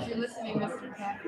You're listening, Mr. Cat.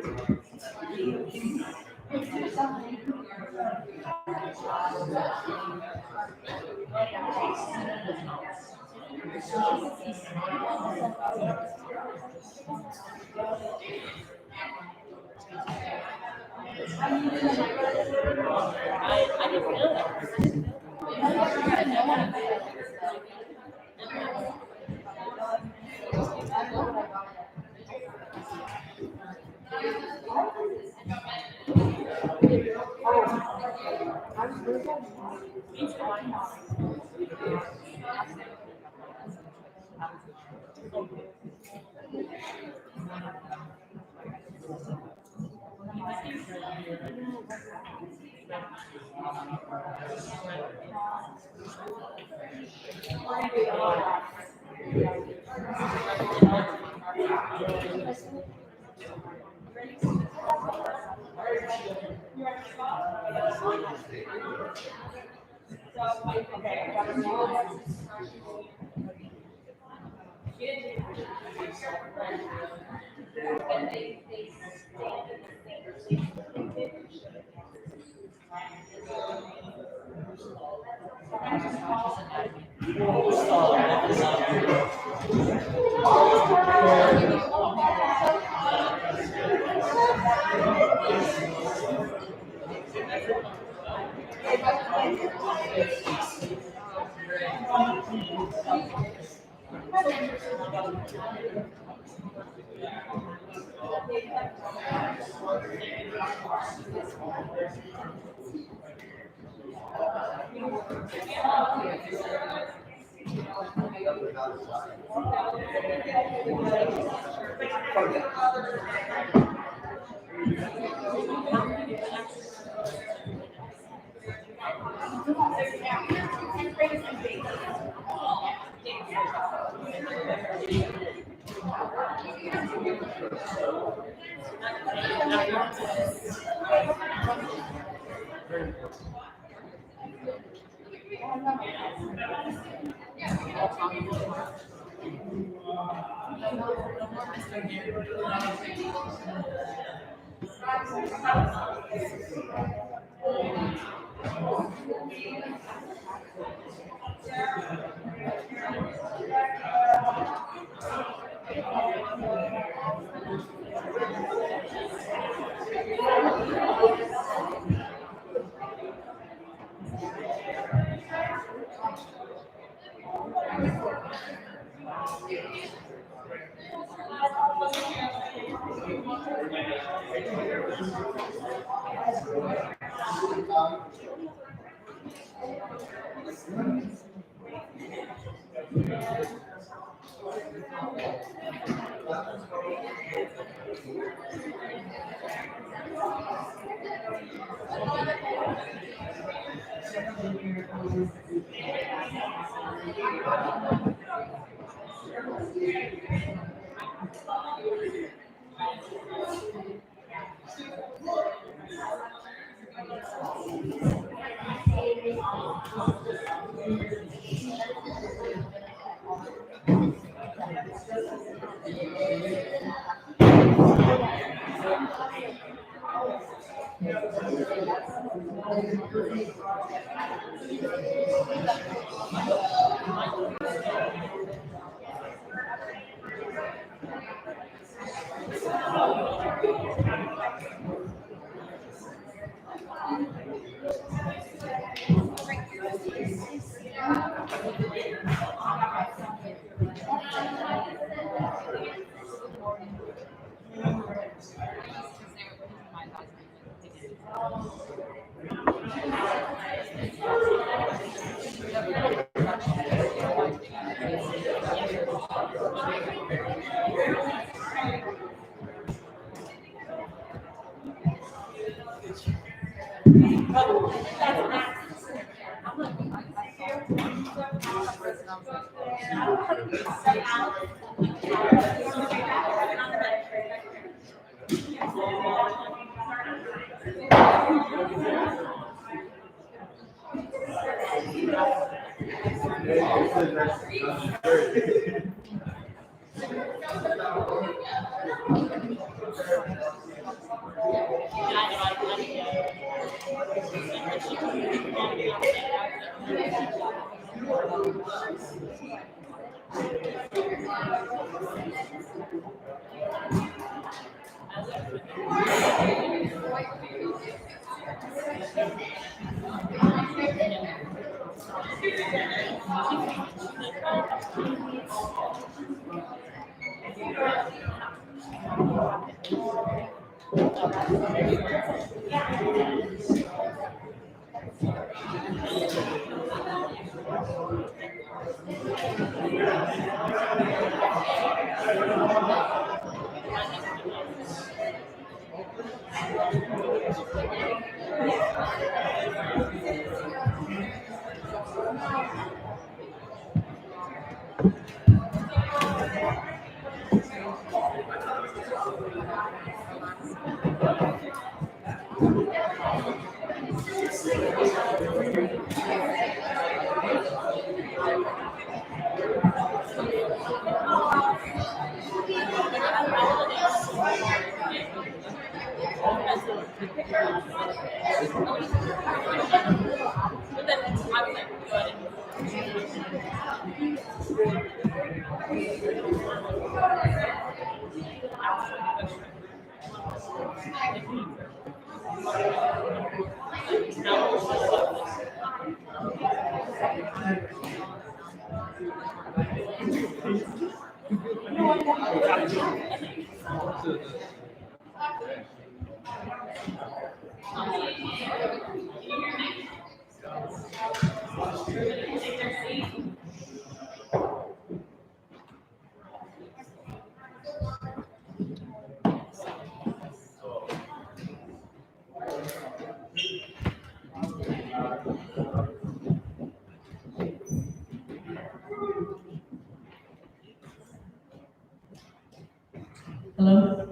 Hello?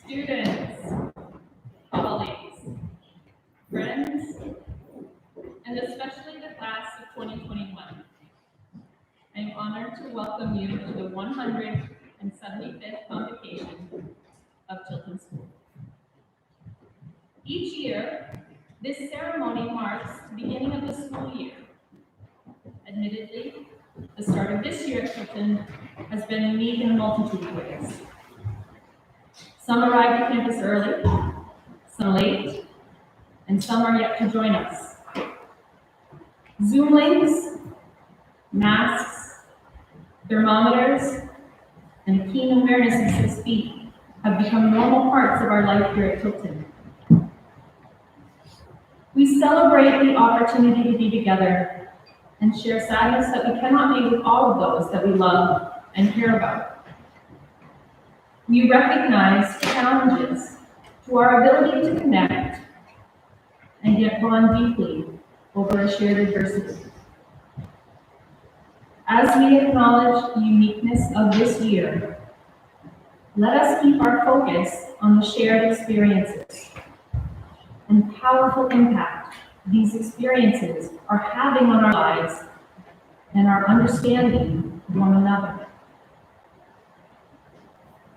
Students, colleagues, friends, and especially the class of 2021. I am honored to welcome you to the 175th Convocation of Tilton School. Each year, this ceremony marks the beginning of the school year. Admittedly, the start of this year at Tilton has been unique in a multitude of ways. Some arrived at campus early, some late, and some are yet to join us. Zoom links, masks, thermometers, and keen awareness of 6 feet have become normal parts of our life here at Tilton. We celebrate the opportunity to be together and share sadness that we cannot be with all of those that we love and care about. We recognize challenges to our ability to connect and yet bond deeply over a shared adversity. As we acknowledge the uniqueness of this year, let us keep our focus on the shared experiences and powerful impact these experiences are having on our lives and our understanding of one another.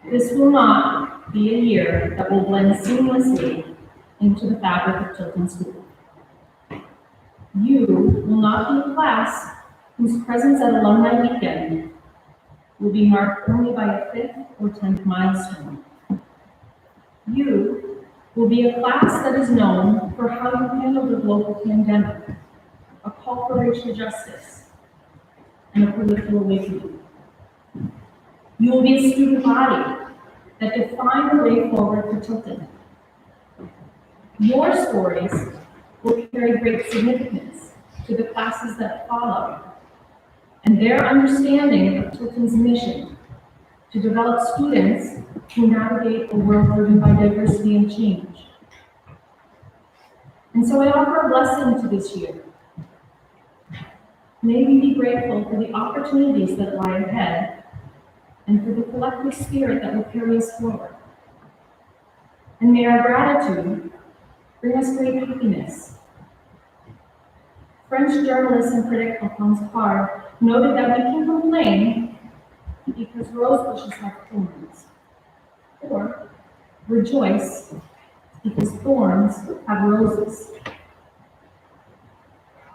This will not be a year that will blend seamlessly into the fabric of Tilton School. You will not be a class whose presence at Alumni Weekend will be marked only by a 5th or 10th milestone. You will be a class that is known for how you handled the global pandemic, a call for racial justice, and a political awakening. You will be a student body that defined the way forward for Tilton. Your stories will carry great significance to the classes that follow, and their understanding of Tilton's mission to develop students who navigate a world driven by diversity and change. And so I offer a blessing to this year. May we be grateful for the opportunities that lie ahead and for the collective spirit that will carry us forward. And may our gratitude bring us great happiness. French journalist and critic Alphonse Parr noted that we can complain because rose bushes have thorns, or rejoice because thorns have roses.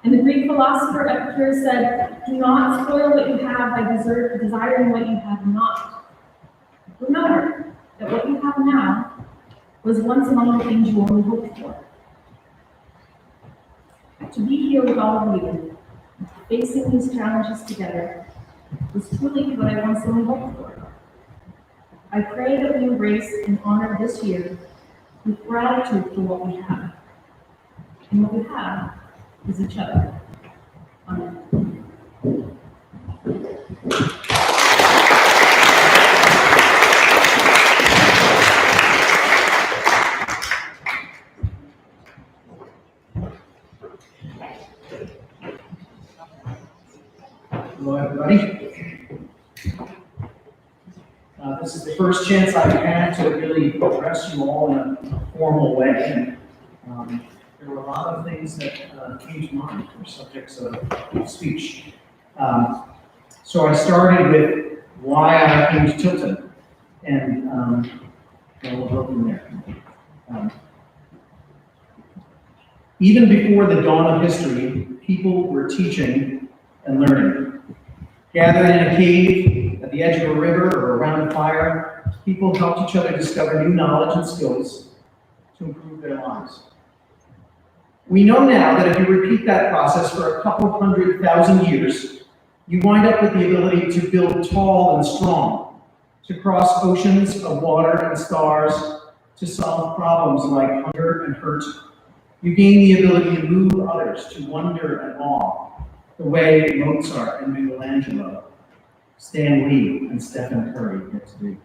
And the Greek philosopher Epicurus said, "Do not spoil what you have by desiring what you have not. Remember that what you have now was once among the things you only hoped for." To be here with all of you, facing these challenges together, was truly what I once only hoped for. I pray that we embrace and honor this year with gratitude for what we have. And what we have is each other. Amen. Hello, everybody. This is the first chance I've had to really address you all in a formal way. And there were a lot of things that came to mind for subjects of speech. So I started with why I came to Tilton, and we'll go from there. Even before the dawn of history, people were teaching and learning. Gathered in a cave, at the edge of a river, or around a fire, people helped each other discover new knowledge and skills to improve their lives. We know now that if you repeat that process for a couple 100,000 years, you wind up with the ability to build tall and strong, to cross oceans of water and stars, to solve problems like hunger and hurt. You gain the ability to move others to wonder and awe, the way Mozart and Michelangelo, Stan Lee and Stephen Curry get to do.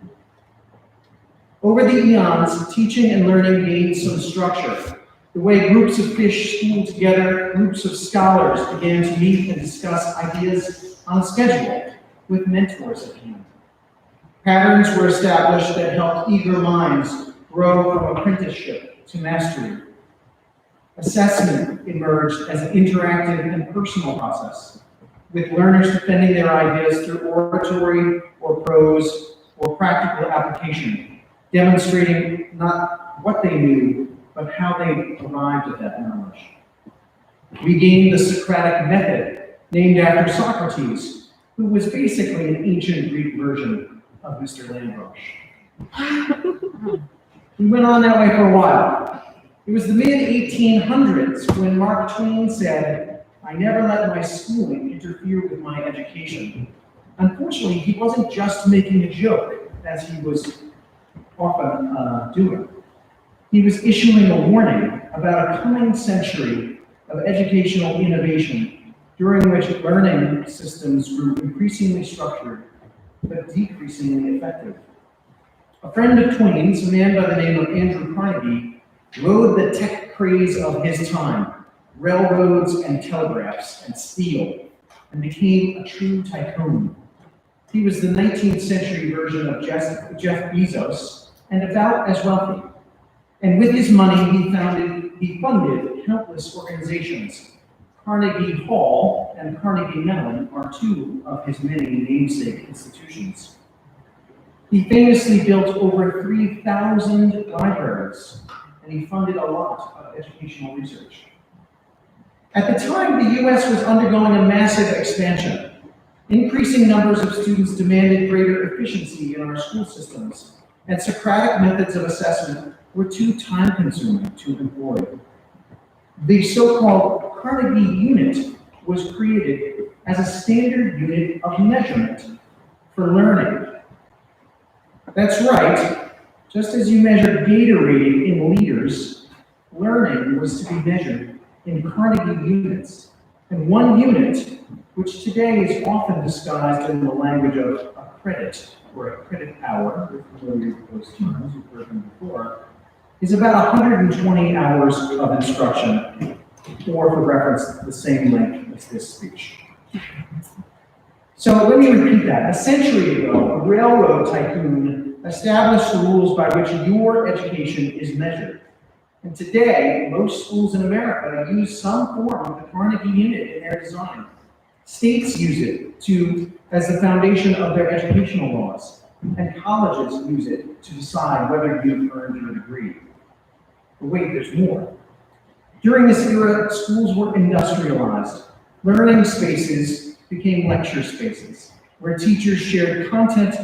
Over the eons, teaching and learning gained some structure. The way groups of fish schooled together, groups of scholars began to meet and discuss ideas on a schedule with mentors at hand. Patterns were established that helped eager minds grow from apprenticeship to mastery. Assessment emerged as an interactive and personal process, with learners defending their ideas through oratory or prose or practical application, demonstrating not what they knew, but how they arrived at that knowledge. We gained the Socratic method, named after Socrates, who was basically an ancient Greek version of Mr. Landroche. He went on that way for a while. It was the mid-1800s when Mark Twain said, "I never let my schooling interfere with my education." Unfortunately, he wasn't just making a joke, as he was often doing. He was issuing a warning about a coming century of educational innovation, during which learning systems grew increasingly structured, but decreasingly effective. A friend of Twain's, a man by the name of Andrew Carnegie, rode the tech craze of his time, railroads and telegraphs and steel, and became a true tycoon. He was the 19th century version of Jeff Bezos, and about as wealthy. And with his money, he funded countless organizations. Carnegie Hall and Carnegie Mellon are two of his many namesake institutions. He famously built over 3,000 libraries, and he funded a lot of educational research. At the time, the US was undergoing a massive expansion. Increasing numbers of students demanded greater efficiency in our school systems, and Socratic methods of assessment were too time-consuming to employ. The so-called Carnegie unit was created as a standard unit of measurement for learning. That's right, just as you measure Gatorade in liters, learning was to be measured in Carnegie units. And one unit, which today is often disguised in the language of a credit or a credit hour, you're familiar with those terms, you've heard them before, is about 120 hours of instruction, or for reference, the same length as this speech. So let me repeat that. A century ago, a railroad tycoon established the rules by which your education is measured. And today, most schools in America use some form of the Carnegie unit in their design. States use it as the foundation of their educational laws, and colleges use it to decide whether you've earned your degree. But wait, there's more. During this era, schools were industrialized. Learning spaces became lecture spaces, where teachers shared content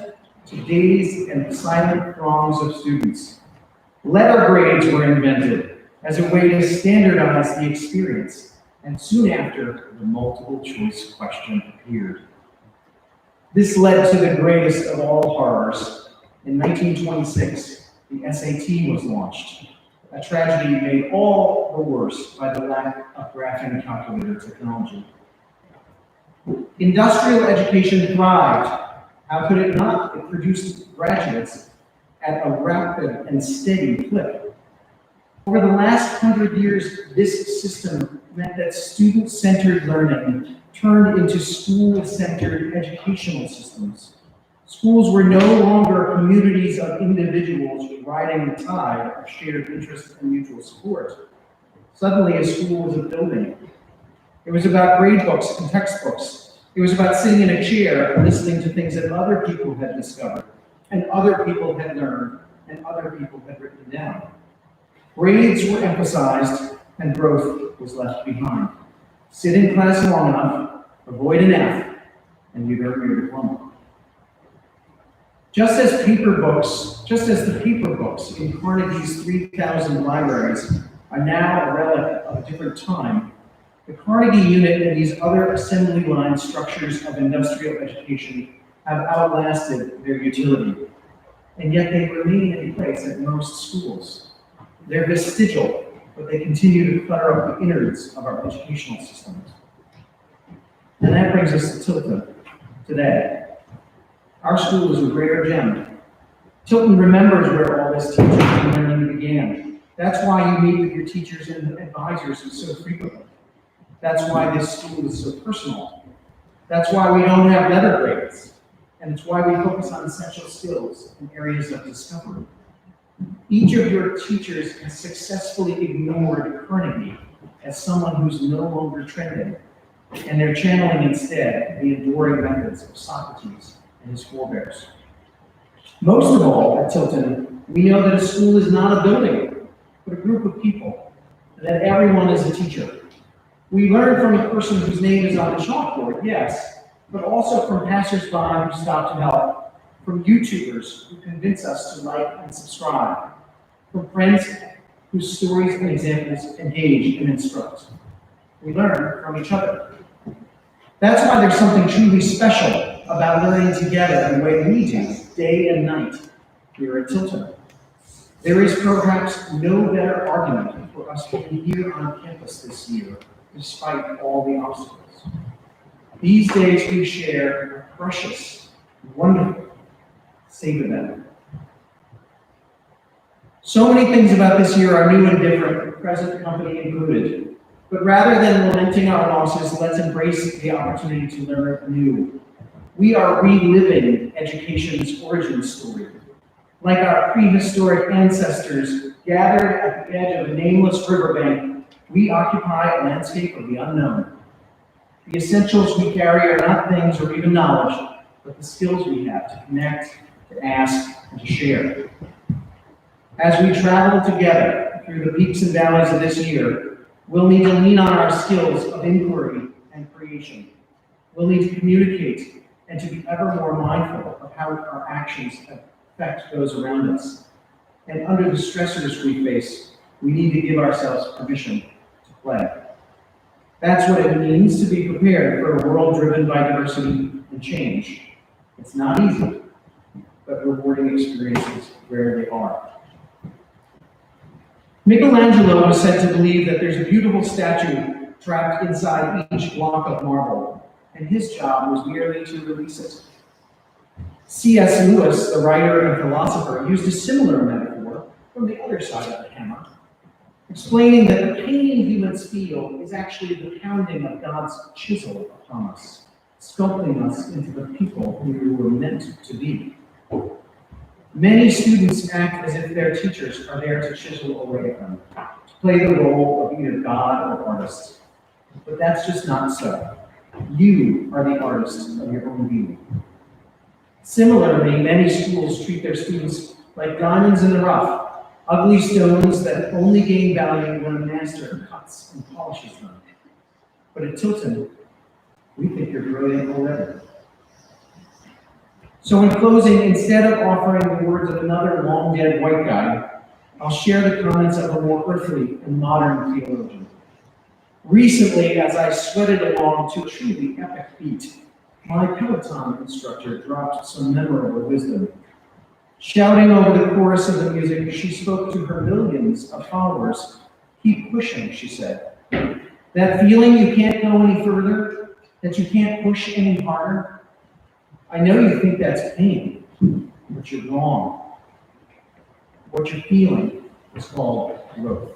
to dazed and silent throngs of students. Letter grades were invented as a way to standardize the experience, and soon after, the multiple choice question appeared. This led to the greatest of all horrors. In 1926, the SAT was launched, a tragedy made all the worse by the lack of graphing calculator technology. Industrial education thrived. How could it not? It produced graduates at a rapid and steady clip. Over the last 100 years, this system meant that student-centered learning turned into school-centered educational systems. Schools were no longer communities of individuals riding the tide of shared interest and mutual support. Suddenly, a school was a building. It was about grade books and textbooks. It was about sitting in a chair and listening to things that other people had discovered, and other people had learned, and other people had written down. Grades were emphasized, and growth was left behind. Sit in class long enough, avoid an F, and you'd earn your diploma. Just as the paper books in Carnegie's 3,000 libraries are now a relic of a different time, the Carnegie unit and these other assembly line structures of industrial education have outlasted their utility, and yet they remain in place at most schools. They're vestigial, but they continue to clutter up the innards of our educational systems. And that brings us to Tilton today. Our school is a rare gem. Tilton remembers where all this teaching and learning began. That's why you meet with your teachers and advisors so frequently. That's why this school is so personal. That's why we don't have letter grades. And it's why we focus on essential skills and areas of discovery. Each of your teachers has successfully ignored Carnegie as someone who's no longer trending, and they're channeling instead the enduring methods of Socrates and his forebears. Most of all, at Tilton, we know that a school is not a building, but a group of people, and that everyone is a teacher. We learn from a person whose name is on the chalkboard, yes, but also from passersby who stop to help, from YouTubers who convince us to like and subscribe, from friends whose stories and examples engage and instruct. We learn from each other. That's why there's something truly special about learning together the way we do, day and night, here at Tilton. There is perhaps no better argument for us being here on campus this year, despite all the obstacles. These days we share are precious, wonderful. Savor them. So many things about this year are new and different, present company included. But rather than lamenting our losses, let's embrace the opportunity to learn anew. We are reliving education's origin story. Like our prehistoric ancestors gathered at the edge of a nameless riverbank, we occupy a landscape of the unknown. The essentials we carry are not things or even knowledge, but the skills we have to connect, to ask, and to share. As we travel together through the peaks and valleys of this year, we'll need to lean on our skills of inquiry and creation. We'll need to communicate and to be ever more mindful of how our actions affect those around us. And under the stressors we face, we need to give ourselves permission to play. That's what it means to be prepared for a world driven by diversity and change. It's not easy, but rewarding experiences rarely are. Michelangelo was said to believe that there's a beautiful statue trapped inside each block of marble, and his job was merely to release it. C.S. Lewis, the writer and philosopher, used a similar metaphor from the other side of the hammer, explaining that the pain humans feel is actually the pounding of God's chisel upon us, sculpting us into the people who we were meant to be. Many students act as if their teachers are there to chisel away at them, to play the role of either God or artist. But that's just not so. You are the artist of your own being. Similarly, many schools treat their students like diamonds in the rough, ugly stones that only gain value when a master cuts and polishes them. But at Tilton, we think you're brilliant already. So in closing, instead of offering the words of another long-dead white guy, I'll share the comments of a more earthly and modern theologian. Recently, as I sweated along to a truly epic beat, my Peloton instructor dropped some memorable wisdom. Shouting over the chorus of the music, she spoke to her millions of followers. Keep pushing, she said. That feeling you can't go any further, that you can't push any harder, I know you think that's pain, but you're wrong. What you're feeling is called growth.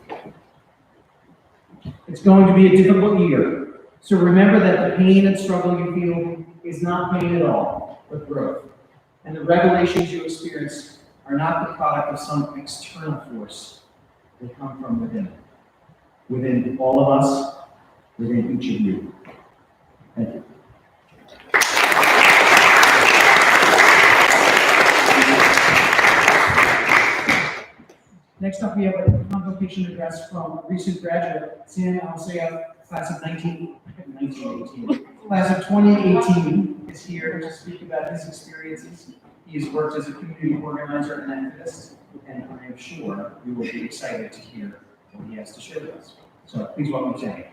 It's going to be a difficult year, so remember that the pain and struggle you feel is not pain at all, but growth. And the revelations you experience are not the product of some external force. They come from within all of us, within each of you. Thank you. Next up, we have a convocation address from recent graduate Sam Alsea, class of 1918. Class of 2018 is here to speak about his experiences. He has worked as a community organizer and activist, and I am sure you will be excited to hear what he has to share with us. So please welcome Sam.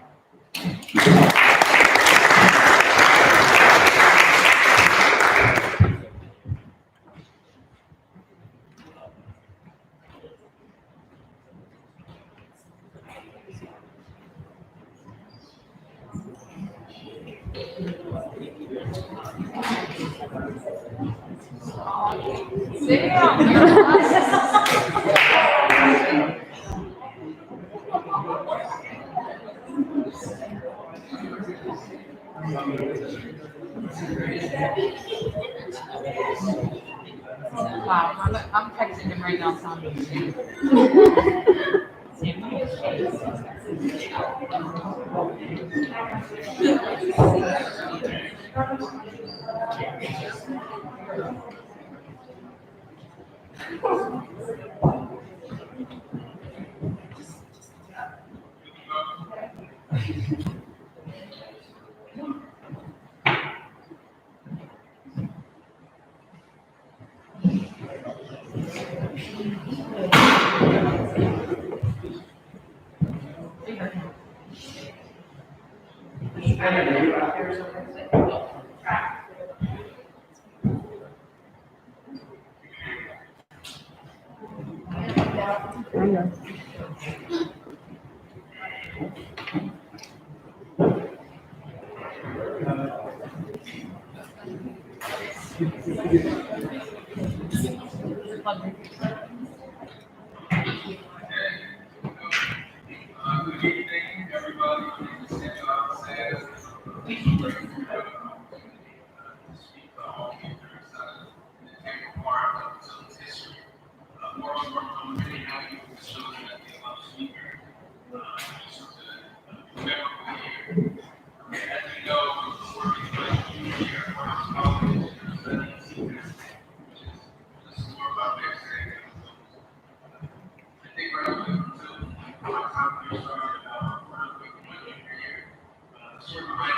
Sit down. Wow, I'm texting him right now, telling him. Good evening, everybody. Speak the home and take part of Tilton's history. More of our community, how you children graduate until my time here started, real quick, my junior year. Short behind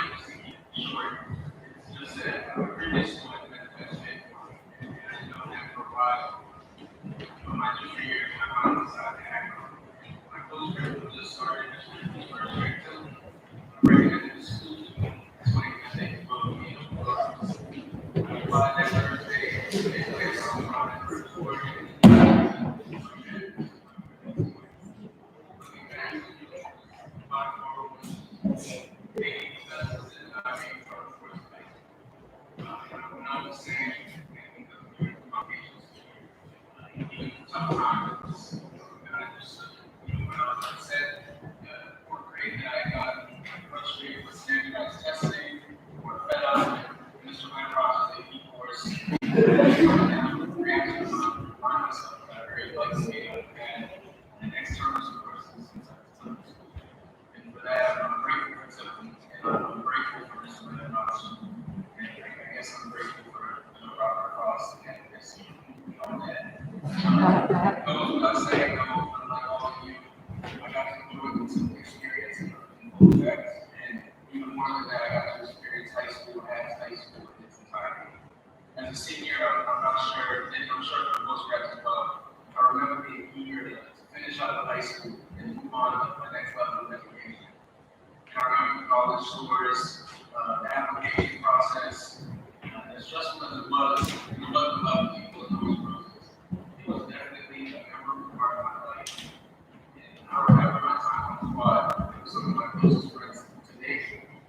you, short. It's just that previous school had been fit, and I didn't know that for a while. But my junior year, my mom decided to act on it. My close friend was just started his first grade too. I'm recommended the school to me. That's why I think it's both me and the by that Thursday, they played some on that first quarter. Sometimes, I just, when I was upset, fourth grade, that I got frustrated with standardized testing, or fed up, Mr. Wentworth, the E course, reactions on myself that I very like skating and external courses and for that, I'm grateful for Tiltons, and I'm grateful for Mr. Wentworth, and I guess I'm grateful for Robert Cross and this on that. Goes without saying, though, unlike all of you, I got to enjoy some experience in both effects, and even more than that, I got to experience high school as high school in its entirety. As a senior, I'm not sure, and I'm sure for most grads as well, I remember being eager to finish out of high school and move on to the next level of education. And I remember the college tours, the application process, as stressful as it was, and the love of people in those roses. It was definitely a memorable part of my life. And I remember my time on the squad with some of my closest friends today,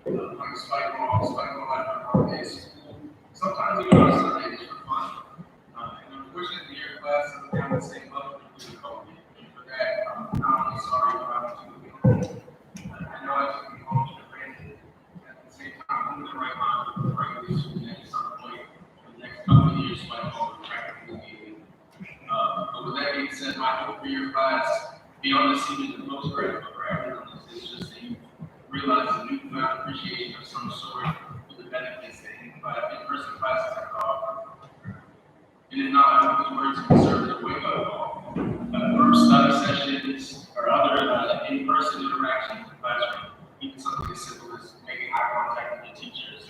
like Spike Ball at my day school. Sometimes even on Sundays for fun. And unfortunately, your class doesn't have the same level due to COVID. And for that, I'm not only sorry, but I'm too. I know I took me home to granted. At the same time, I'm going to write my regular school at some point for the next couple of years, so I will practically be. But with that being said, my hope for your class, beyond the seniors and postgrad, but for everyone, is just that you realize a newfound appreciation of some sort for the benefits that in-person classes have to offer. And if not, I hope these words can serve as a wake-up call. Group study sessions or other in-person interactions in the classroom, even something as simple as making eye contact with your teachers,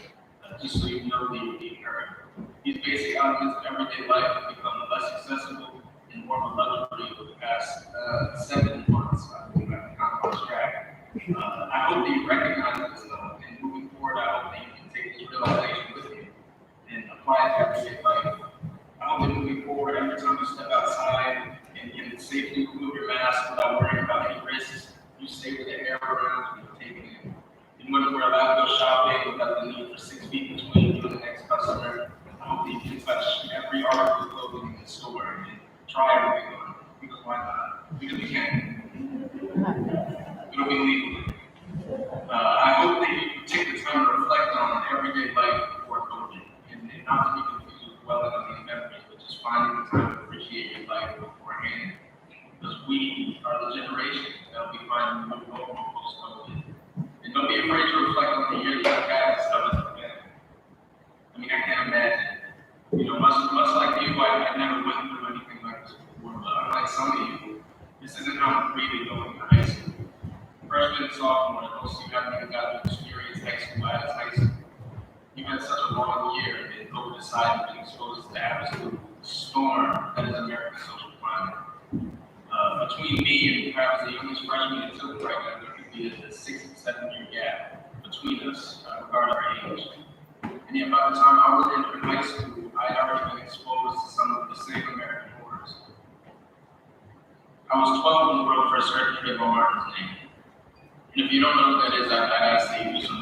just so you know that you're being heard. These basic elements of everyday life have become less accessible and more of a luxury over the past 7 months. I believe I've kind of lost track. I hope that you recognize this though, and moving forward, I hope that you can take this realization with you and apply it to everyday life. I hope that moving forward, every time you step outside and can safely remove your mask without worrying about any risks, you stay with the air around you and taking it. And when we're allowed to go shopping without the need for 6 feet between you and the next customer, I hope that you can touch every article of clothing in the store and try everything on, because why not? Because we can. It'll be legal. I hope that you take the time to reflect on everyday life before COVID, and not to be confused with dwelling on these memories, but just finding the time to appreciate your life beforehand. Because we are the generation that will be finding new hope post-COVID. And don't be afraid to reflect on the years that have had stuff as a family. I mean, I can't imagine. Much like you, I never went through anything like this before, but unlike some of you, this isn't how I'm really going to high school. Freshman and sophomore, most of you haven't even gotten to experience high school as high school. You've had such a long year, and COVID decided to be exposed to the absolute storm that is America's social climate. Between me and perhaps the youngest freshman in Tilton right now, there could be a 6 and 7 year gap between us, regarding our age. And yet, by the time I was in high school, I had already been exposed to some of the same American horrors. I was 12 when the world first heard Trayvon Martin's name. And if you don't know what that is, I asked you to do some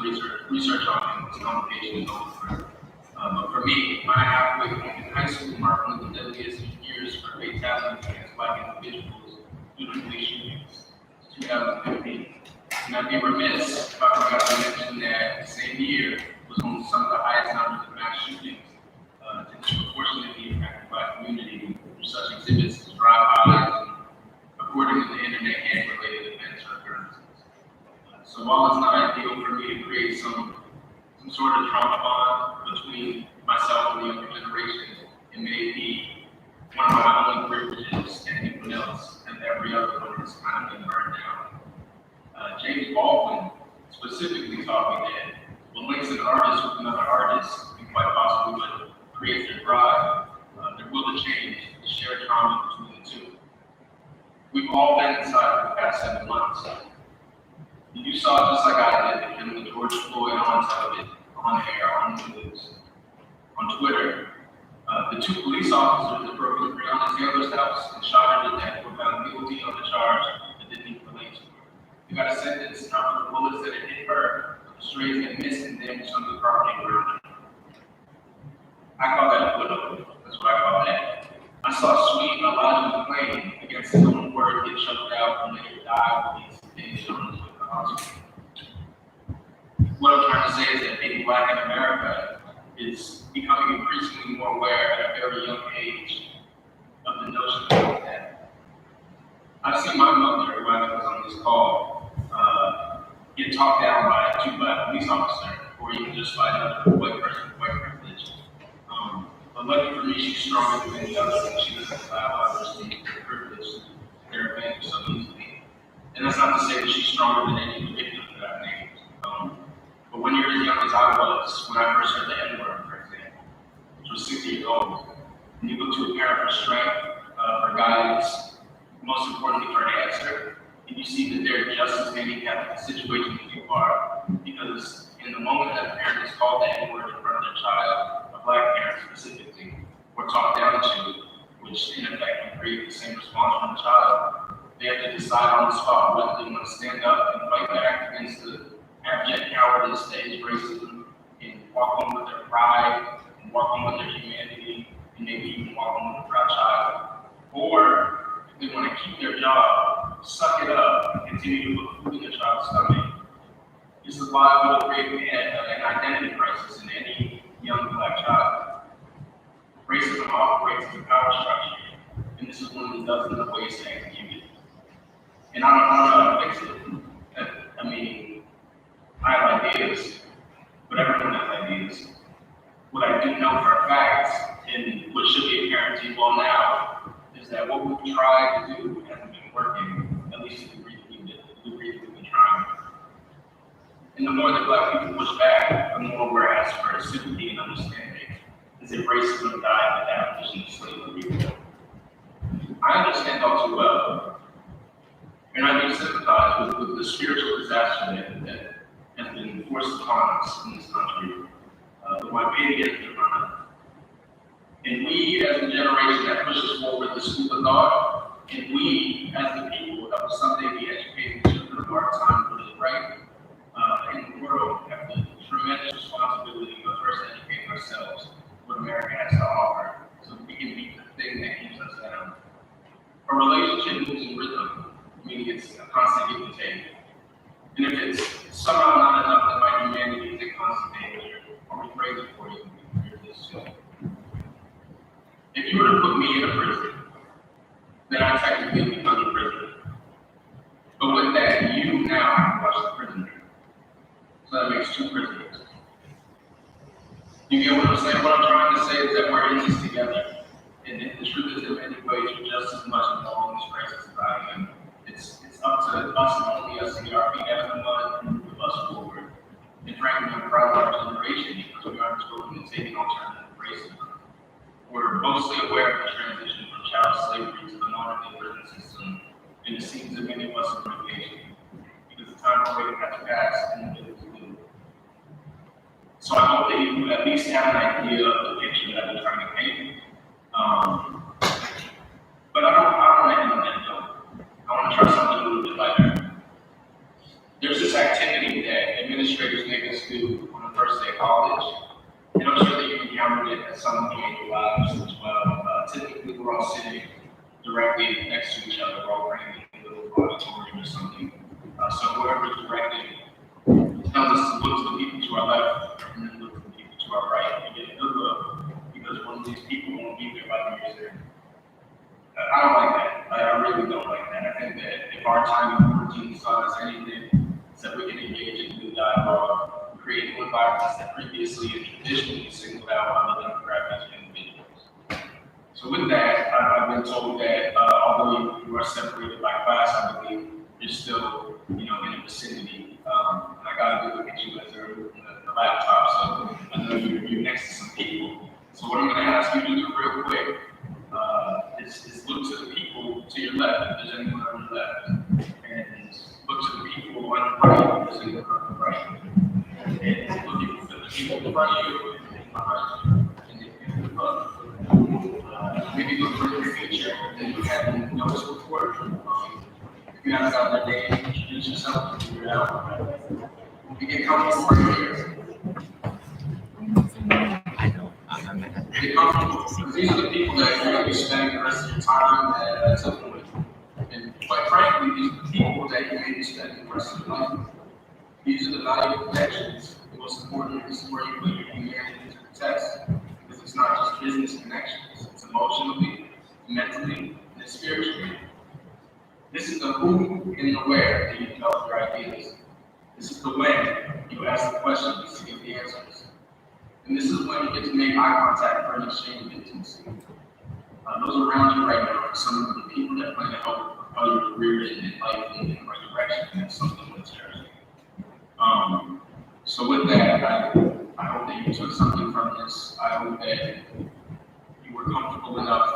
research on it. This convocation is over. But for me, my halfway point in high school marked one of the deadliest years for fatalities against Black individuals due to police shootings. 2015. And I'd be remiss if I forgot to mention that the same year was home to some of the highest numbers of mass shootings disproportionately impacted by community through such exhibits as drive-bys and, according to the internet, gang-related events or occurrences. So while it's not ideal for me to create some sort of trauma bond between myself and the younger generation, it may be one of my only privileges and anyone else and every other one has kind of been burned down. James Baldwin specifically taught me that what links an artist with another artist, and quite possibly what creates their drive, their will to change, the shared trauma between the two. We've all been inside for the past 7 months. You saw, just like I did, the killing of George Floyd on television, on air, on the news, on Twitter. The 2 police officers that broke into Brianna Taylor's house and shot her to death were found guilty on the charge that didn't even relate to her. They got a sentence not for the bullets that had hit her, but the strays that missed and damaged some of the property around her. I call that a widow. That's what I call that. I saw Sweet Elijah McClain against his own word get choked out and later die with these things shown to the hospital. What I'm trying to say is that being Black in America is becoming increasingly more aware at a very young age of the notion of that. I've seen my mother, who I was on this call, get talked down by a police officer, or even just by another white person with white privilege. But lucky for me, she's stronger than any other, and she doesn't allow others to use their privilege to their advantage so easily. And that's not to say that she's stronger than any of the victims that I've named. But when you're as young as I was, when I first heard the N-word, for example, which was 6 years old, and you look to a parent for strength, for guidance, most importantly for an answer, and you see that they're just as handicapped in the situation as you are, because in the moment that a parent is called the N-word in front of their child, a Black parent specifically, or talked down to, which in effect can create the same response from the child, they have to decide on the spot whether they want to stand up and fight back against the abject cowardice that is racism, and walk on with their pride, and walk on with their humanity, and maybe even walk on with a proud child. Or if they want to keep their job, suck it up, and continue to put food in the child's stomach. This is why it will create an identity crisis in any young Black child. Racism operates as a power structure, and this is one of the dozens of ways to execute it. And I don't know how to fix it. I mean, I have ideas, but everyone has ideas. What I do know for a fact, and what should be apparent to you all now, is that what we've tried to do hasn't been working, at least to the degree we've been trying. And the more that Black people push back, the more we're asked for sympathy and understanding, as if racism died with the abolition of slavery. I understand all too well, and I do sympathize with the spiritual disaster that has been forced upon us in this country, the white paganism to run up. And we, as the generation that pushes forward the school of thought, and we, as the people that will someday be educating children of our time what is right in the world, have the tremendous responsibility of first educating ourselves what America has to offer, so we can beat the thing that keeps us down. A relationship moves in rhythm, meaning it's a constant give and take. And if it's somehow not enough that my humanity is a constant danger, or we praise it for you, here's this too. If you were to put me in a prison, then I technically become a prisoner. But with that, you now have to watch the prisoner. So that makes 2 prisoners. You get what I'm saying? What I'm trying to say is that we're in this together. And the truth is, in many ways, you're just as much involved in this crisis as I am. It's up to us and only us to get our feet out of the mud and move us forward. And frankly, I'm proud of our generation because we aren't willing to take an alternative to racism. We're mostly aware of the transition from child slavery to the modern day prison system, and it seems that many of us are impatient because the time for waiting has passed and the middle is blue. So I hope that you at least have an idea of the picture that we're trying to paint. But I don't end on that note. I want to try something a little bit lighter. There's this activity that administrators make us do on the first day of college, and I'm sure that you've encountered it at some point in your lives as well. Typically, we're all sitting directly next to each other. We're all running in a little auditorium or something. So whoever is directing tells us to look to the people to our left and then look to the people to our right and get a good look, because one of these people won't be there by the year's end. I don't like that. I really don't like that. I think that if our time in quarantine taught us anything, it's that we can engage in new dialogue, create new environments that previously and traditionally singled out other demographics and individuals. So with that, I've been told that although you are separated by class, I believe you're still, in the vicinity. And I got a good look at you as you're looking at the laptop, so I know you're next to some people. So what I'm going to ask you to do real quick is look to the people to your left, if there's anyone on your left, and look to the people on the right, if there's anyone on the right, and look at the people in front of you, and behind you, and the people above. Maybe look for your future that you haven't noticed before. If you haven't got their name, introduce yourself, figure it out. You get comfortable right here. Get comfortable, because these are the people that you're going to be spending the rest of your time at some point. And quite frankly, these are the people that you may be spending the rest of your life with. These are the valuable connections. The most important is where you put your humanity to the test. Because it's not just business connections, it's emotionally, mentally, and spiritually. This is the who and the where that you develop your ideas. This is the when you ask the questions to get the answers. And this is when you get to make eye contact for an exchange of intimacy. Those around you right now are some of the people that plan to help propel your career in life in the right direction, and that's something that's very. So with that, I hope that you took something from this. I hope that you were comfortable enough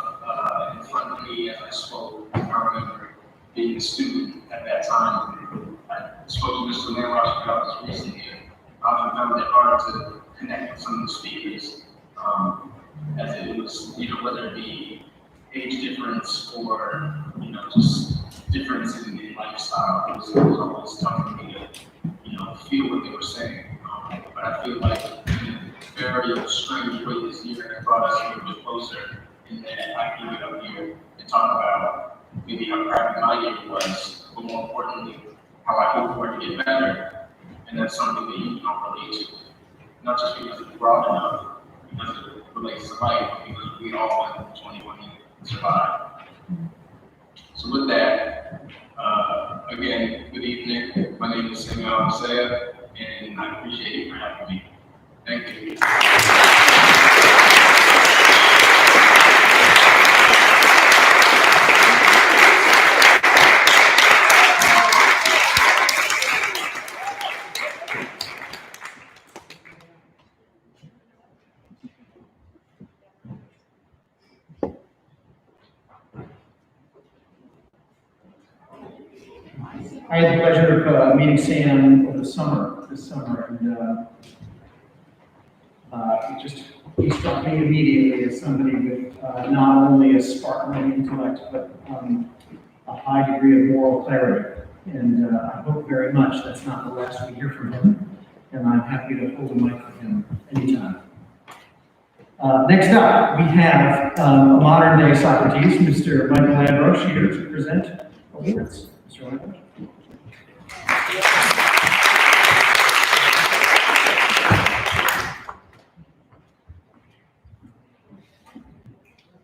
in front of me as I spoke. I remember being a student at that time. I spoke to Mr. Lanrosh about this recently. I often found it hard to connect with some of the speakers, as it was, whether it be age difference or, just difference in lifestyle. It was always tough for me to, feel what they were saying. But I feel like in a very strange way this year, it brought us a little bit closer in that I can get up here and talk about maybe how proud my year was, but more importantly, how I hope for it to get better. And that's something that you can relate to. Not just because it's broad enough, because it relates to life, but because we all went through 2020 and survived. So with that, again, good evening. My name is Samuel Isaiah, and I appreciate you for having me. Thank you. I had the pleasure of meeting Sam over this summer, and he struck me immediately as somebody with not only a sparkling intellect, but a high degree of moral clarity. And I hope very much that's not the last we hear from him, and I'm happy to hold a mic for him anytime. Next up, we have a modern-day Socrates, Mr. Michael Landroche, here to present awards. Mr. Landroche.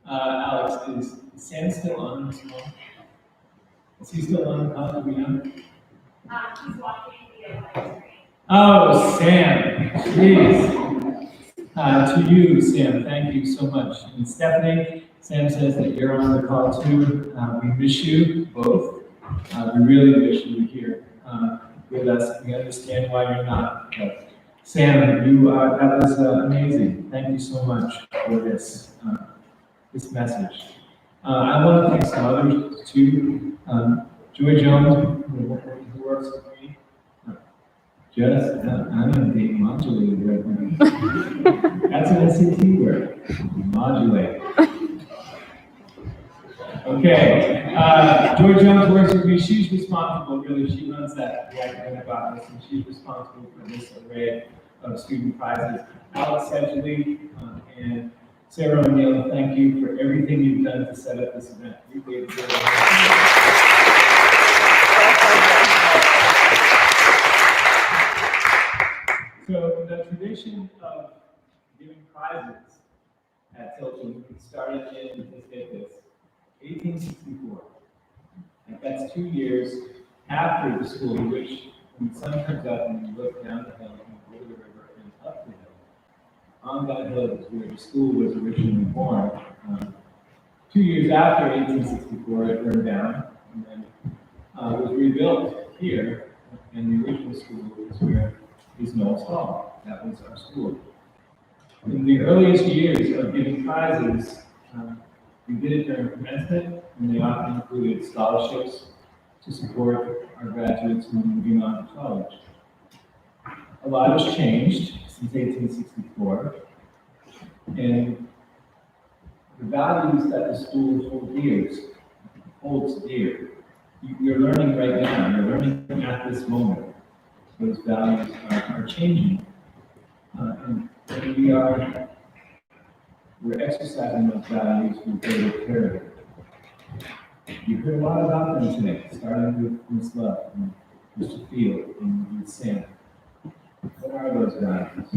Alex, is Sam still on this one? Is he still on the call? Do we know? He's watching the live stream. Oh, Sam, please. To you, Sam, thank you so much. And Stephanie, Sam says that you're on the call too. We miss you both. We really wish you were here with us. We understand why you're not. But Sam, that was amazing. Thank you so much for this message. I want to thank some others too. Joy Jones, who works with me. I'm being modulated right now. That's an SAT word. Modulate. Okay. Joy Jones works with me. She's responsible, really. She runs the academic office, and she's responsible for this array of student prizes. Alex Sedgley and Sarah O'Neill, thank you for everything you've done to set up this event. We really enjoyed it. So the tradition of giving prizes at Tiltons started in, let's get this, 1864. And that's 2 years after the school, which when the sun comes up and you look down the hill and over the river and up the hill, on that hill is where the school was originally born. 2 years after 1864, it burned down and then was rebuilt here. And the original school is where is Knowles Hall. That was our school. In the earliest years of giving prizes, we did it during commencement, and they often included scholarships to support our graduates who were moving on to college. A lot has changed since 1864, and the values that the school holds dear. You're learning right now, you're learning at this moment. Those values are changing. And we're exercising those values with greater clarity. You heard a lot about them today, starting with Ms. Love, and Mr. Field, and with Sam. What are those values?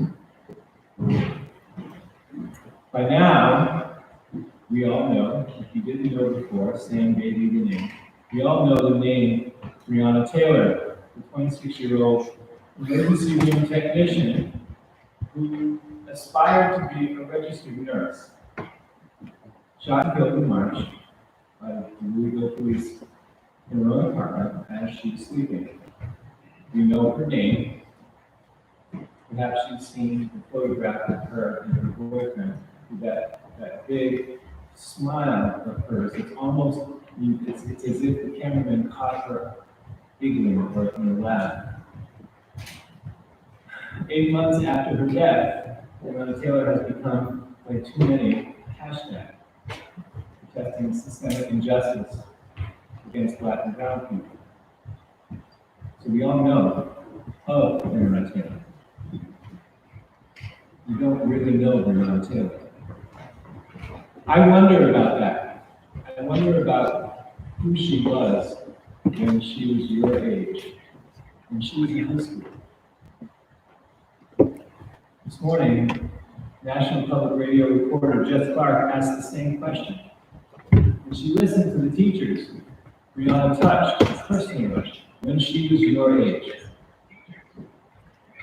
By now, we all know, if you didn't know before, Sam gave you the name. We all know the name Brianna Taylor, the 26-year-old emergency room technician who aspired to be a registered nurse. Shot and killed in March by the Louisville police in her own apartment as she was sleeping. We know her name. Perhaps you've seen the photograph of her and her boyfriend with that big smile of hers. It's almost, it's as if the cameraman caught her giggling or in a laugh. 8 months after her death, Brianna Taylor has become, by too many, hashtag, protesting systemic injustice against Black and brown people. So we all know of Brianna Taylor. You don't really know Brianna Taylor. I wonder about that. I wonder about who she was when she was your age, when she was in high school. This morning, National Public Radio reporter Jeff Clark asked the same question. And she listened to the teachers Brianna touched personally when she was your age.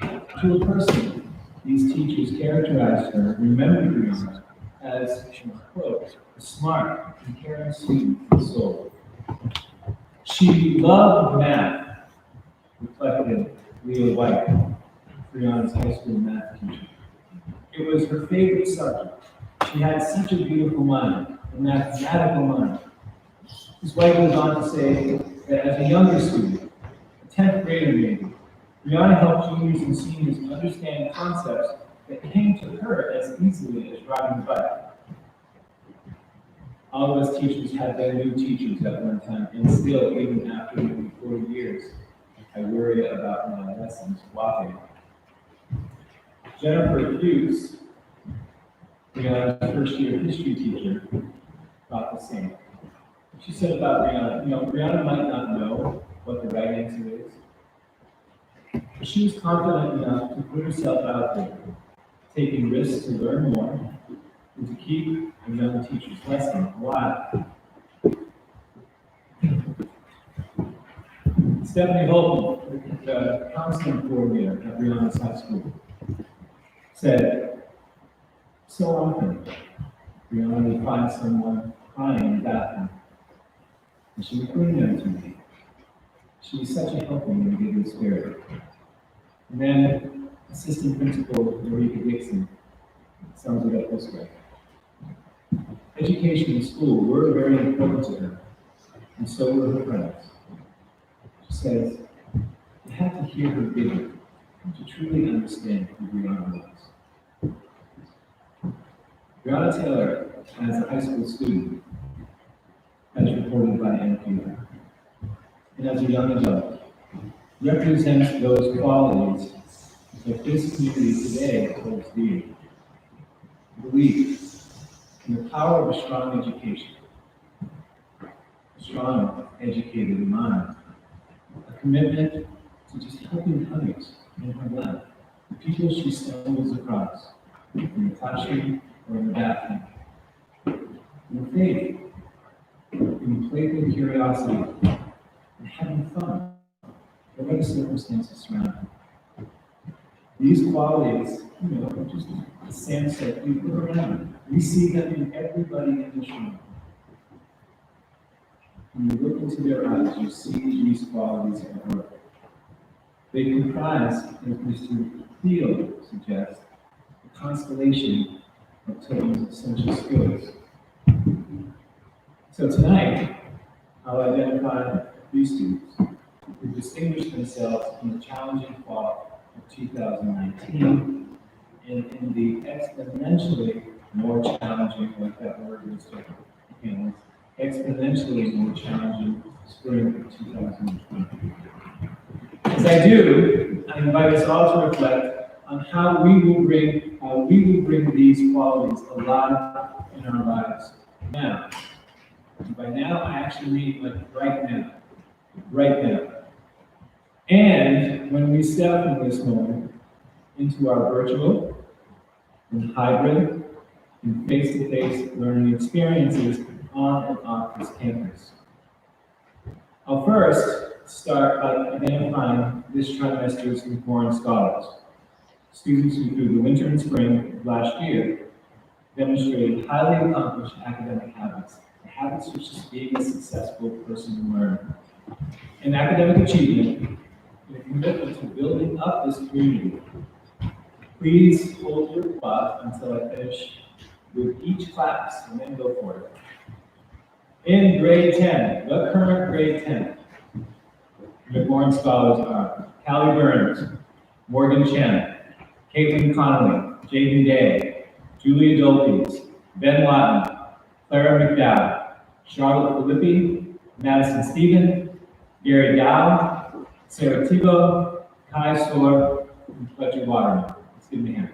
To a person, these teachers characterized her, remembered Brianna as, quote, a smart and caring student of the soul. She loved math, reflected Leah White, Brianna's high school math teacher. It was her favorite subject. She had such a beautiful mind, a mathematical mind. Ms. White goes on to say that as a younger student, a 10th grader maybe, Brianna helped juniors and seniors understand concepts that came to her as easily as riding a bike. All of us teachers had been new teachers at one time, and still, even after nearly 40 years, I worry about my lessons flopping. Jennifer Hughes, Brianna's first-year history teacher, thought the same. She said about Brianna, Brianna might not know what the right answer is, but she was confident enough to put herself out there, taking risks to learn more and to keep a young teacher's lesson alive. Stephanie Holton, the counseling coordinator at Brianna's high school, said, so often, Brianna would find someone crying in the bathroom, and she would bring them to me. She was such a helping and giving spirit. And then Assistant Principal Maurico Dixon sums it up this way. Education and school were very important to her, and so were her friends. She says, you have to hear her bigger to truly understand who Brianna was. Brianna Taylor, as a high school student, as reported by NPR, and as a young adult, represents those qualities that this community today holds dear. Belief in the power of a strong education, a strong, educated mind, a commitment to just helping others in her life, the people she stumbles across, in the classroom or in the bathroom. In faith, in playful curiosity, and having fun, whatever circumstances surround her. These qualities, just as Sam said, we look around. We see them in everybody in this room. when you look into their eyes, you see these qualities at work. They comprise, as Mr. Thiel suggests, the constellation of Tilton's essential skills. So tonight, I'll identify a few students who distinguished themselves in the challenging fall of 2019 and in the exponentially more challenging, like that word was again, exponentially more challenging spring of 2020. As I do, I invite us all to reflect on how we will bring these qualities alive in our lives now. And by now, I actually mean like right now. And when we step from this moment into our virtual and hybrid and face-to-face learning experiences on and off this campus. I'll first start by identifying this trimester's foreign scholars, students who through the winter and spring of last year demonstrated highly accomplished academic habits, the habits of just being a successful person and learner. In academic achievement, and a commitment to building up this community. Please hold your applause until I finish with each class and then go for it. In grade 10, the current grade 10, the foreign scholars are Callie Burns, Morgan Chen, Caitlin Connolly, Jaden Day, Julia Dolpes, Ben Watton, Clara McDowell, Charlotte Filippi, Madison Stephen, Gary Dow, Sarah Thibault, Kai Soar, and Fletcher Waterman. Let's give them a hand.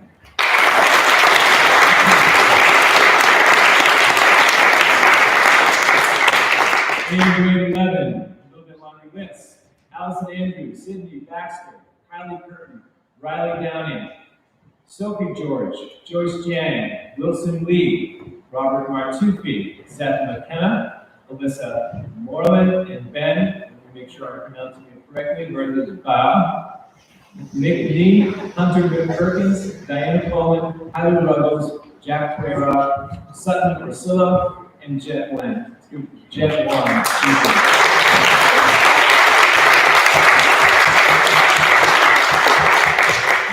In grade 11, a little bit longer lists. Allison Andrews, Sydney Baxter, Kylie Curtin, Riley Downing, Sophie George, Joyce Jang, Wilson Lee, Robert Martufi, Seth McKenna, Alyssa Moreland, and Ben, let me make sure I'm pronouncing it correctly, Bertha Bob, Nick Lee, Hunter Perkins, Diana Coleman, Tyler Ruggles, Jack Twera, Sutton Priscilla, and Jeff Wen. Jeff Wan.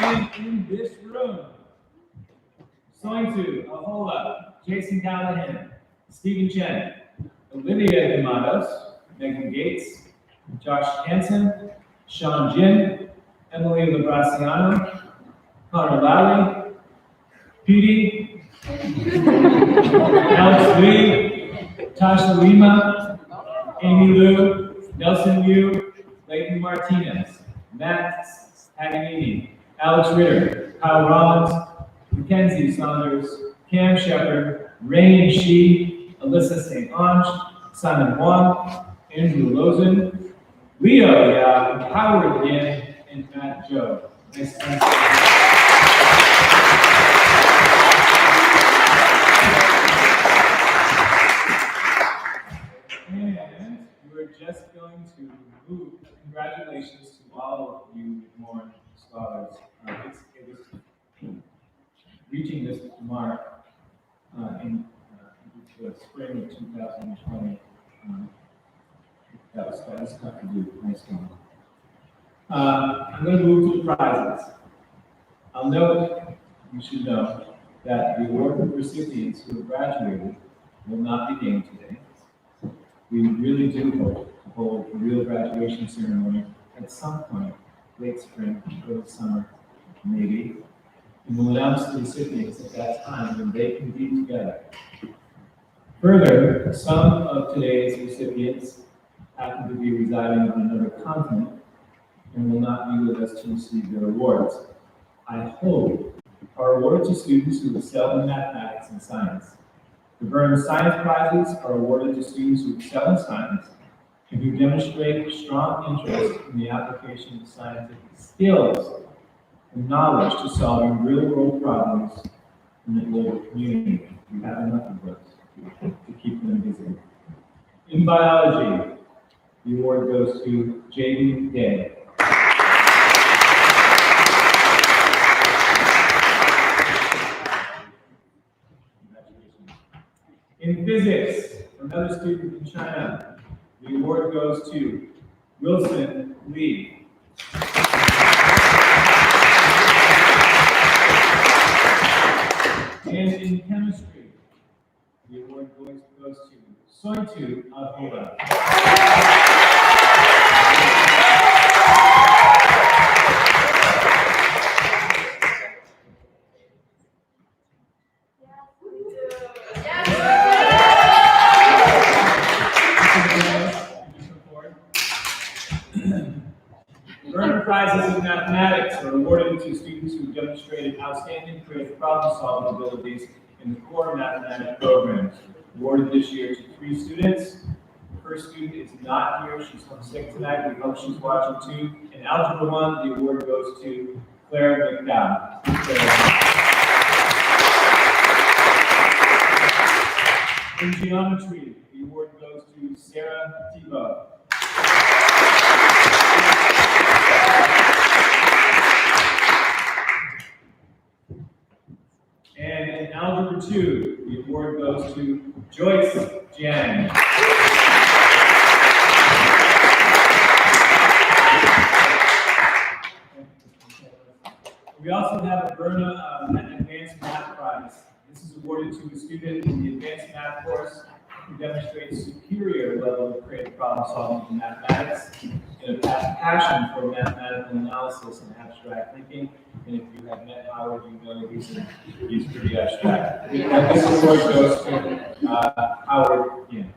And in this room, Sointu Ahola, Jason Callahan, Stephen Chen, Olivia Dematos, Megan Gates, Josh Hansen, Sean Jin, Emily Labraciano, Connor Lally, Petey, Alex Lee, Tasha Lima, Amy Liu, Nelson Yu, Leighton Martinez, Matt Paganini, Alex Ritter, Kyle Rollins, Mackenzie Saunders, Cam Shepard, Rain Shi, Alyssa St. Ange, Simon Wong, Andrew Lozen, Leo Yao, Howard Yin, and Matt Joe. Nice to meet you. And we're just going to move. Congratulations to all of you Warren scholars. It was reaching this mark in the spring of 2020. That was tough to do. Nice one. I'm going to move to the prizes. I'll note, you should know, that the award recipients who have graduated will not be named today. We really do hope to hold a real graduation ceremony at some point, late spring, early summer, maybe, and we'll announce the recipients at that time when they can be together. Further, some of today's recipients happen to be residing on another continent and will not be with us to receive their awards. I hope our awards to students who excel in mathematics and science. The Burns Science Prizes are awarded to students who excel in science and who demonstrate strong interest in the application of scientific skills and knowledge to solving real-world problems in the global community. We have enough of those to keep them busy. In biology, the award goes to Jaden Day. In physics, another student in China, The award goes to Wilson Lee. And in chemistry, the award goes to Sointu Ahola. Learner prizes in mathematics are awarded to students who demonstrated outstanding creative problem-solving abilities in the core mathematics programs. Awarded this year to 3 students. The first student is not here; she's homesick tonight. We hope she's watching too. In Algebra 1, the award goes to Claire McDowell. In geometry, the award goes to Sarah Thibault. And in Algebra 2, the award goes to Joyce Jen. We also have a Berna Advanced Math Prize. This is awarded to a student in the Advanced Math course who demonstrates superior level of creative problem solving in mathematics and a passion for mathematical analysis and abstract thinking. And if you have met Howard, you know he's pretty abstract. And this award goes to Howard Yin.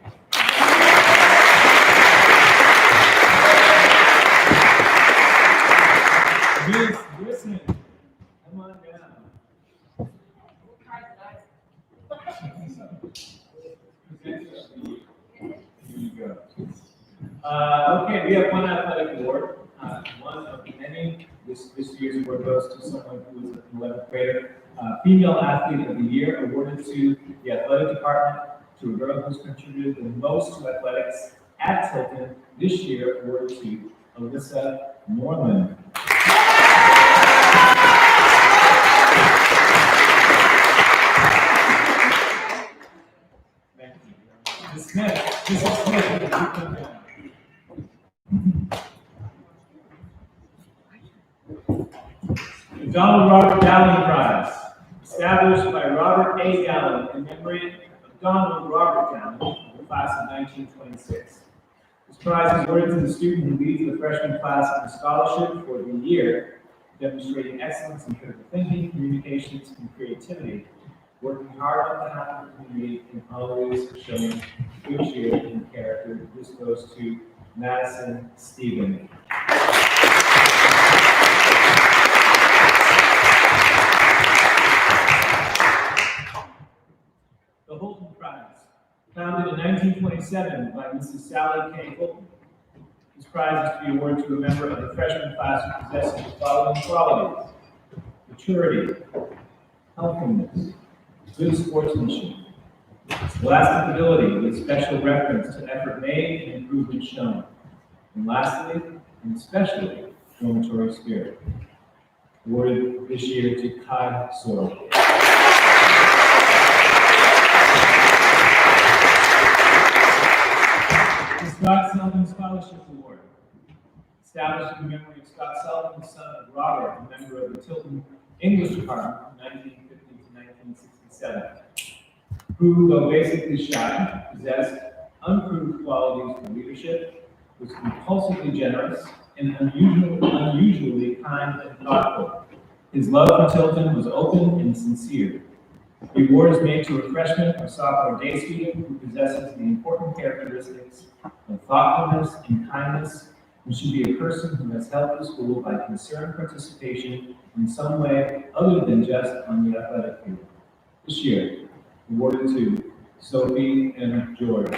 Miss Grisman, come on down. Here you go. Okay, we have one athletic award, one of many. This year's award goes to someone who is an 11th grader. Female Athlete of the Year awarded to the athletic department to a girl who's contributed the most to athletics at Tilton. This year, awarded to Alyssa Norman. Thank you. Ms. Smith, Mrs. Smith, would you come down? The Donald Robert Dowling Prize, established by Robert A. Dowling in memory of Donald Robert Dowling of the class of 1926. This prize is awarded to the student who leads the freshman class in the scholarship for the year, demonstrating excellence in critical thinking, communications, and creativity, working hard on behalf of the community and always showing good cheer and character. This goes to Madison Stephen. The Holton Prize, founded in 1927 by Mrs. Sally K. Holton. This prize is to be awarded to a member of the freshman class who possesses the following qualities: maturity, healthiness, good sportsmanship, scholastic ability with special reference to effort made and improvement shown, and lastly, and especially, dormitory spirit. Awarded this year to Kai Sorrell. The Scott Sullivan Scholarship Award, established in memory of Scott Sullivan, son of Robert, a member of the Tilton English Department from 1950 to 1967, who, though basically shy, possessed unproved qualities for leadership, was compulsively generous, and unusually kind and thoughtful. His love for Tilton was open and sincere. The award is made to a freshman or sophomore day student who possesses the important characteristics of thoughtfulness and kindness, and should be a person who has helped the school by concerned participation in some way other than just on the athletic field. This year, awarded to Sophie and George.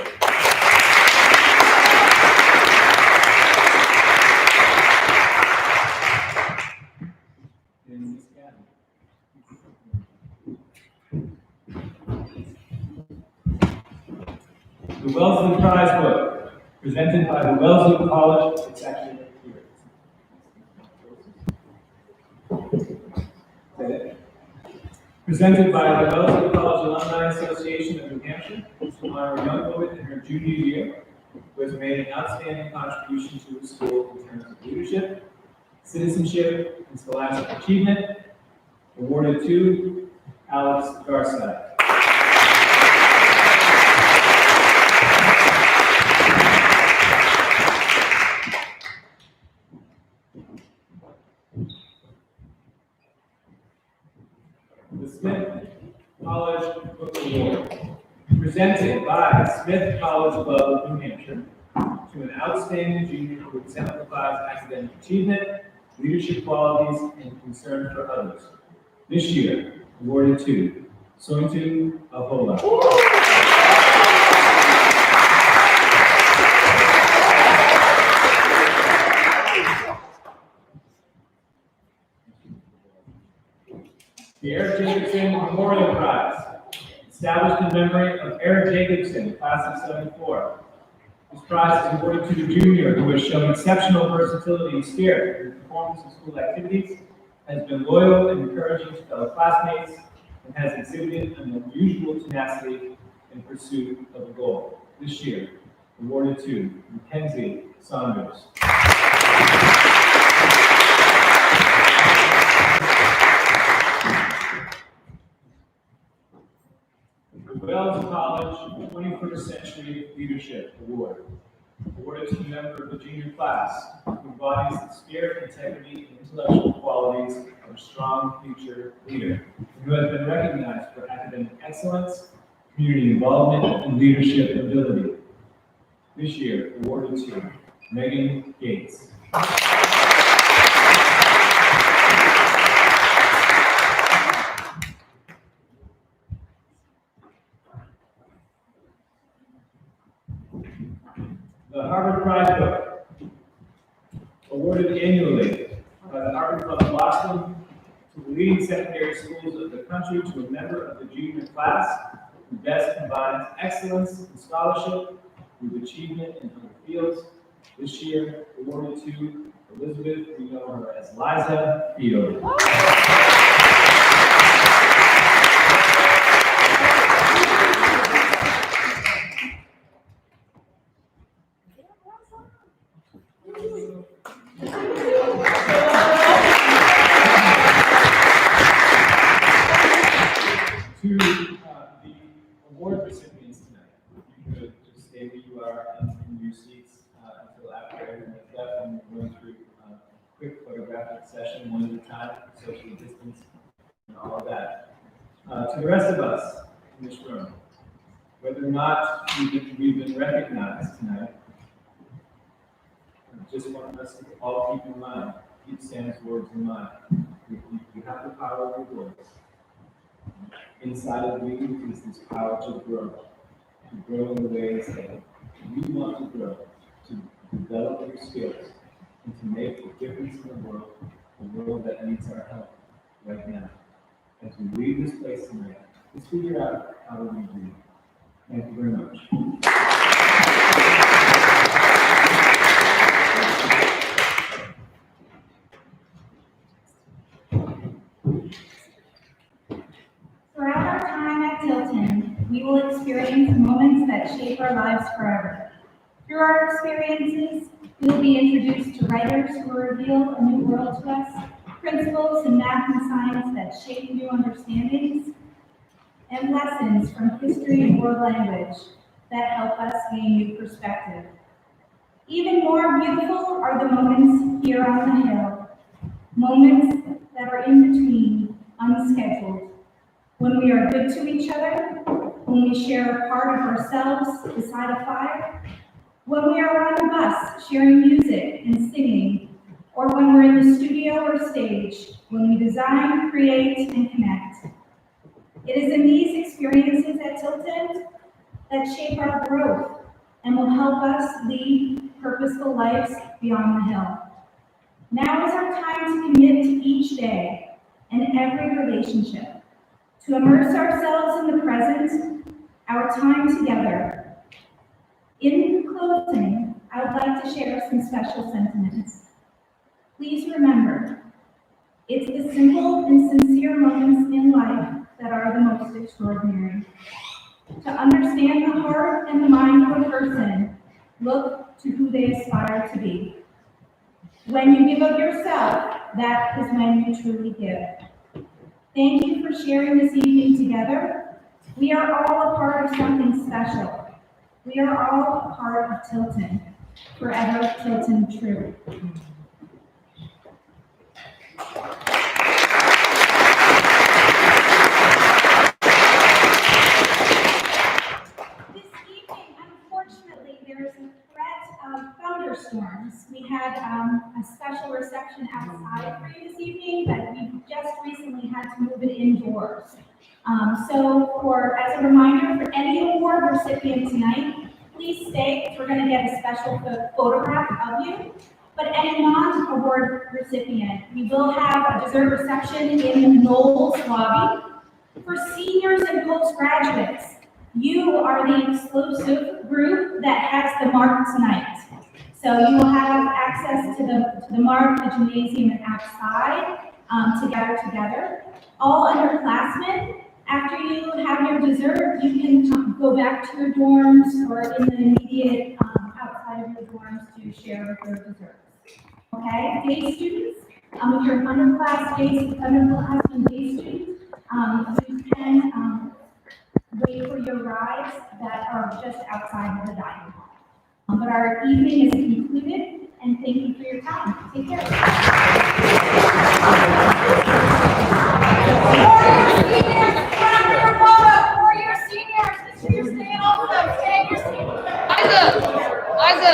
And Miss Gavin. The Wellesley Prize Book, presented by the Wellesley College. It's actually right here. Presented by the Wellesley College Alumni Association of New Hampshire to honor a young poet in her junior year. who has made an outstanding contribution to the school in terms of leadership, citizenship, and scholastic achievement. Awarded to Alex Garside. The Smith College Book Award, presented by Smith College Club of New Hampshire to an outstanding junior who exemplifies academic achievement, leadership qualities, and concern for others. This year, awarded to Sointu Ahola. The Eric Jacobson Memorial Prize, established in memory of Eric Jacobson, class of '74. This prize is awarded to the junior who has shown exceptional versatility and spirit in the performance of school activities, has been loyal and encouraging to fellow classmates, and has exhibited an unusual tenacity in pursuit of a goal. This year, awarded to Mackenzie Saunders. The Wells College 21st Century Leadership Award, awarded to the member of the junior class who embodies the spirit, integrity, and intellectual qualities of a strong future leader, and who has been recognized for academic excellence, community involvement, and leadership ability. This year, awarded to Megan Gates. The Harvard Prize Book, awarded annually by the Harvard Club of Boston to the leading secondary schools of the country to a member of the junior class who best combines excellence in scholarship with achievement in other fields. This year, awarded to Elizabeth, we know her as Liza Field. To the award recipients tonight, you could just stay where you are in your seats until after everyone is left, and we're going through a quick photographic session, one at a time, social distance, and all of that. To the rest of us in this room, whether or not we've been recognized tonight, I just want us to all keep in mind, keep Sam's words in mind. You have the power of your voice. Inside of you is this power to grow in the ways that you want to grow, to develop your skills, and to make a difference in the world that needs our help right now. As we leave this place tonight, let's figure out how we do. Thank you very much. Throughout our time at Tilton, we will experience moments that shape our lives forever. Through our experiences, we will be introduced to writers who will reveal a new world to us, principles in math and science that shape new understandings, and lessons from history and world language that help us gain new perspective. Even more beautiful are the moments here on the hill, moments that are in between, unscheduled, when we are good to each other, when we share a part of ourselves beside a fire, when we are on a bus sharing music and singing, or when we're in the studio or stage, when we design, create, and connect. It is in these experiences at Tilton that shape our growth and will help us lead purposeful lives beyond the hill. Now is our time to commit to each day and every relationship, to immerse ourselves in the present, our time together. In closing, I would like to share some special sentiments. Please remember, it's the simple and sincere moments in life that are the most extraordinary. To understand the heart and the mind of a person look to who they aspire to be. When you give of yourself, that is when you truly give. Thank you for sharing this evening together. We are all a part of something special. We are all a part of Tilton. Forever Tilton true. This evening, unfortunately, there is a threat of thunderstorms. We had a special reception outside for you this evening, but we just recently had to move it indoors. As a reminder, for any award recipient tonight, please stay, because we're going to get a special photograph of you. But any non-award recipient, we will have a dessert reception in the Knowles lobby. For seniors and postgraduates, you are the exclusive group that has the mark tonight. So you will have access to the mark, the gymnasium, and outside together. All underclassmen, after you have your dessert, you can go back to your dorms or in the immediate outside of your dorms to share your desserts. Okay, day students, if you're an underclassmen day student, you can wait for your rides that are just outside of the dining hall. But our evening is concluded, and thank you for your time. Take care. For your seniors, make sure you're staying also. Stay in your seat. Liza.